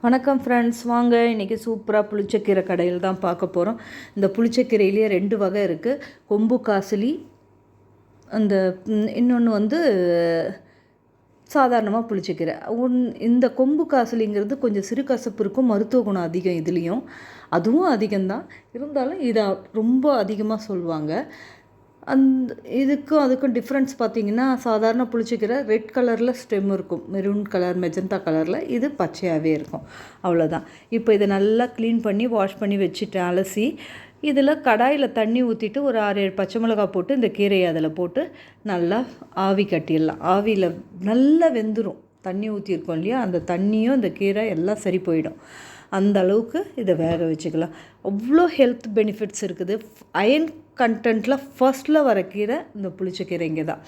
வணக்கம் ஃப்ரெண்ட்ஸ், வாங்க இன்றைக்கி சூப்பராக புளிச்சக்கீரை கடையில் தான் பார்க்க போகிறோம். இந்த புளிச்சக்கீரையிலேயே 2 வகை இருக்குது. கொம்பு காசுலி, அந்த இன்னொன்று வந்து சாதாரணமாக புளிச்சக்கீரை. இந்த கொம்பு காசுலிங்கிறது கொஞ்சம் சிறு கசப்பு இருக்கும், மருத்துவ குணம் அதிகம் இதுலேயும். அதுவும் அதிகம்தான், இருந்தாலும் இதை ரொம்ப அதிகமாக சொல்லுவாங்க. அதுக்கும் டிஃப்ரென்ஸ் பார்த்திங்கன்னா, சாதாரண புளிச்சக்கீரை ரெட் கலரில் ஸ்டெம் இருக்கும், மெரூன் கலர் மெஜந்தா கலரில், இது பச்சையாகவே இருக்கும், அவ்வளோதான். இப்போ இதை நல்லா க்ளீன் பண்ணி வாஷ் பண்ணி வச்சுட்டேன், அலசி. இதில் கடாயில் தண்ணி ஊற்றிட்டு ஒரு 6-7 பச்சை மிளகா போட்டு இந்த கீரையை அதில் போட்டு நல்லா ஆவி கட்டிடலாம். ஆவியில் நல்லா வெந்துடும். தண்ணி ஊற்றிருக்கோம் இல்லையா, அந்த தண்ணியும் இந்த கீரை எல்லாம் சரி போயிடும். அந்த அளவுக்கு இதை வேக வச்சுக்கலாம். அவ்வளோ ஹெல்த் பெனிஃபிட்ஸ் இருக்குது. அயன் கண்டென்ட்டில் ஃபர்ஸ்ட்டில் வர கீரை இந்த புளிச்சக்கீரைங்க தான்.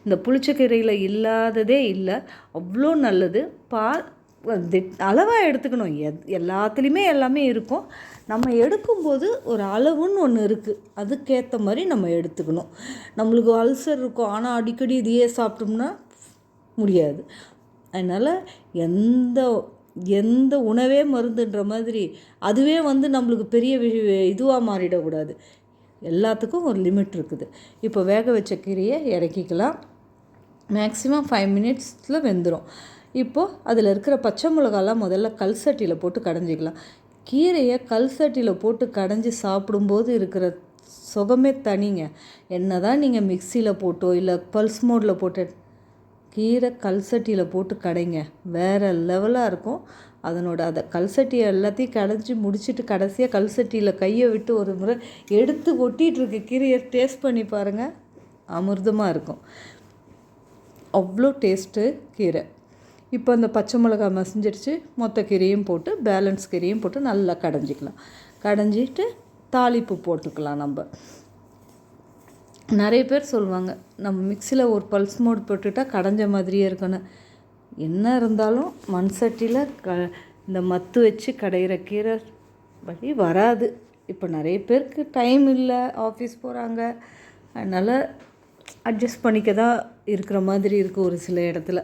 இந்த புளிச்சக்கீரையில் இல்லாததே இல்லை, அவ்வளோ நல்லது. அளவாக எடுத்துக்கணும். எல்லாத்துலேயுமே எல்லாமே இருக்கும். நம்ம எடுக்கும்போது ஒரு அளவுன்னு ஒன்று இருக்குது, அதுக்கேற்ற மாதிரி நம்ம எடுத்துக்கணும். நம்மளுக்கு அல்சர் இருக்கும், ஆனால் அடிக்கடி இதையே சாப்பிட்டோம்னா முடியாது. அதனால் எந்த உணவே மருந்துன்ற மாதிரி அதுவே நம்மளுக்கு பெரிய இதுவாக மாறிடக்கூடாது. எல்லாத்துக்கும் ஒரு லிமிட் இருக்குது. இப்போ வேக வச்ச கீரையை இறக்கிக்கலாம். மேக்ஸிமம் 5 மினிட்ஸில் வெந்துடும். இப்போது அதில் இருக்கிற பச்சை மிளகாலாம் முதல்ல கல் சட்டியில் போட்டு கடைஞ்சிக்கலாம். கீரையை கல் சட்டியில் போட்டு கடைஞ்சி சாப்பிடும்போது இருக்கிற சுகமே தனிங்க. என்ன தான் நீங்கள் மிக்சியில் போட்டோ இல்லை பல்ஸ் மோடில் போட்டு கீரை கல் சட்டியில் போட்டு கடைங்க, வேறு லெவலாக இருக்கும். அதை கல் சட்டியை எல்லாத்தையும் கடைஞ்சி முடிச்சுட்டு கடைசியாக கல் சட்டியில் கையை விட்டு ஒரு முறை எடுத்து ஒட்டிகிட்ருக்க கீரையை டேஸ்ட் பண்ணி பாருங்கள், அமிர்தமாக இருக்கும். அவ்வளோ டேஸ்ட்டு கீரை. இப்போ அந்த பச்சை மிளகா மசிஞ்சிடுச்சு, மொத்த கீரையும் போட்டு பேலன்ஸ் கீரையும் போட்டு நல்லா கடைஞ்சிக்கலாம். கடைஞ்சிட்டு தாளிப்பு போட்டுக்கலாம். நம்ம நிறைய பேர் சொல்லுவாங்க, நம்ம மிக்சியில் ஒரு பல்ஸ் மோடு போட்டுட்டால் கடைஞ்ச மாதிரியே இருக்கணும். என்ன இருந்தாலும் மண் சட்டியில் இந்த மத்து வச்சு கடையிற கீரை வழி வராது. இப்போ நிறைய பேருக்கு டைம் இல்லை, ஆஃபீஸ் போகிறாங்க, அதனால் அட்ஜஸ்ட் பண்ணிக்க தான் இருக்கிற மாதிரி இருக்குது ஒரு சில இடத்துல.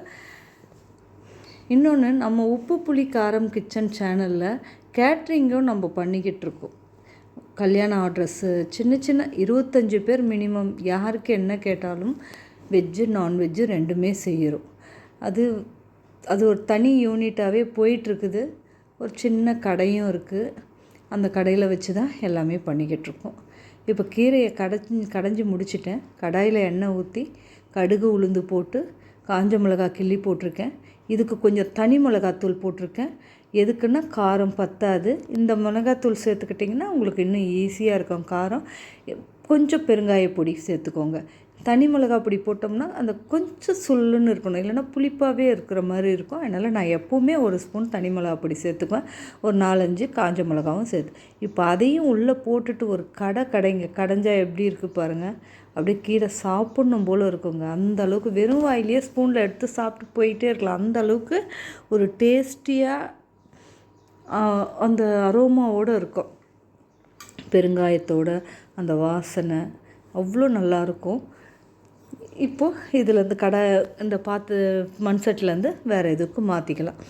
இன்னொன்று, நம்ம உப்பு புளி காரம் கிச்சன் சேனலில் கேட்ரிங்கும் நம்ம பண்ணிக்கிட்டு இருக்கோம். கல்யாண ஆர்ட்ரஸ்ஸு சின்ன 25 பேர் மினிமம், யாருக்கு என்ன கேட்டாலும் வெஜ்ஜு நான்வெஜ்ஜு 2மே செய்கிறோம். அது ஒரு தனி யூனிட்டாகவே போயிட்டுருக்குது. ஒரு சின்ன கடையும் இருக்குது, அந்த கடையில் வச்சு தான் எல்லாமே பண்ணிக்கிட்டுருக்கோம். இப்போ கீரையை கடைஞ்சி முடிச்சிட்டேன். கடாயில் எண்ணெய் ஊற்றி கடுகு உளுந்து போட்டு காஞ்ச மிளகா கிள்ளி போட்டிருக்கேன். இதுக்கு கொஞ்சம் தனி மிளகாத்தூள் போட்டிருக்கேன். எதுக்குன்னா காரம் பத்தாது. இந்த மிளகாத்தூள் சேர்த்துக்கிட்டிங்கன்னா உங்களுக்கு இன்னும் ஈஸியாக இருக்கும் காரம். கொஞ்சம் பெருங்காய பொடி சேர்த்துக்கோங்க. தனி மிளகா பொடி போட்டோம்னா அந்த கொஞ்சம் சுல்லுன்னு இருக்கணும், இல்லைன்னா புளிப்பாகவே இருக்கிற மாதிரி இருக்கும். அதனால் நான் எப்போவுமே 1 ஸ்பூன் தனி மிளகா பொடி சேர்த்துக்குவேன். ஒரு 4-5 காஞ்ச மிளகாவும் சேர்த்து இப்போ அதையும் உள்ளே போட்டுட்டு ஒரு கடைஞ்சா எப்படி இருக்குது பாருங்கள். அப்படியே கீரை சாப்பிட்ணும் போல் இருக்குங்க. அந்த அளவுக்கு வெறும் வாயிலேயே ஸ்பூனில் எடுத்து சாப்பிட்டு போயிட்டே இருக்கலாம். அந்த அளவுக்கு ஒரு டேஸ்டியாக அந்த அரோமாவோடு இருக்கும். பெருங்காயத்தோட அந்த வாசனை அவ்வளோ நல்லாயிருக்கும். இப்போது இதிலேருந்து இந்த மண் சட்டிலேருந்து வேறு எதுக்கும் மாற்றிக்கலாம்.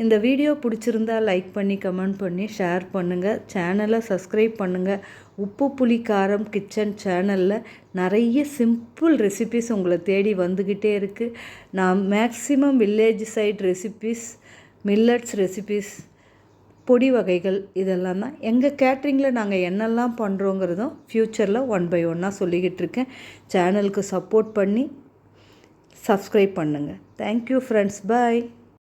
இந்த வீடியோ பிடிச்சிருந்தா லைக் பண்ணி கமெண்ட் பண்ணி ஷேர் பண்ணுங்கள். சேனலை சப்ஸ்கிரைப் பண்ணுங்கள். உப்பு புளி காரம் கிச்சன் சேனலில் நிறைய சிம்பிள் ரெசிபீஸ் உங்களை தேடி வந்துக்கிட்டே இருக்குது. நான் maximum village side recipes, millets recipes, பொடி வகைகள் இதெல்லாம் தான். எங்கள் கேட்ரிங்கில் நாங்கள் என்னெல்லாம் பண்ணுறோங்கிறதும் ஃப்யூச்சரில் 1 by 1 சொல்லிக்கிட்டு இருக்கேன். சேனலுக்கு சப்போர்ட் பண்ணி சப்ஸ்கிரைப் பண்ணுங்கள். தேங்க்யூ ஃப்ரெண்ட்ஸ், பாய்.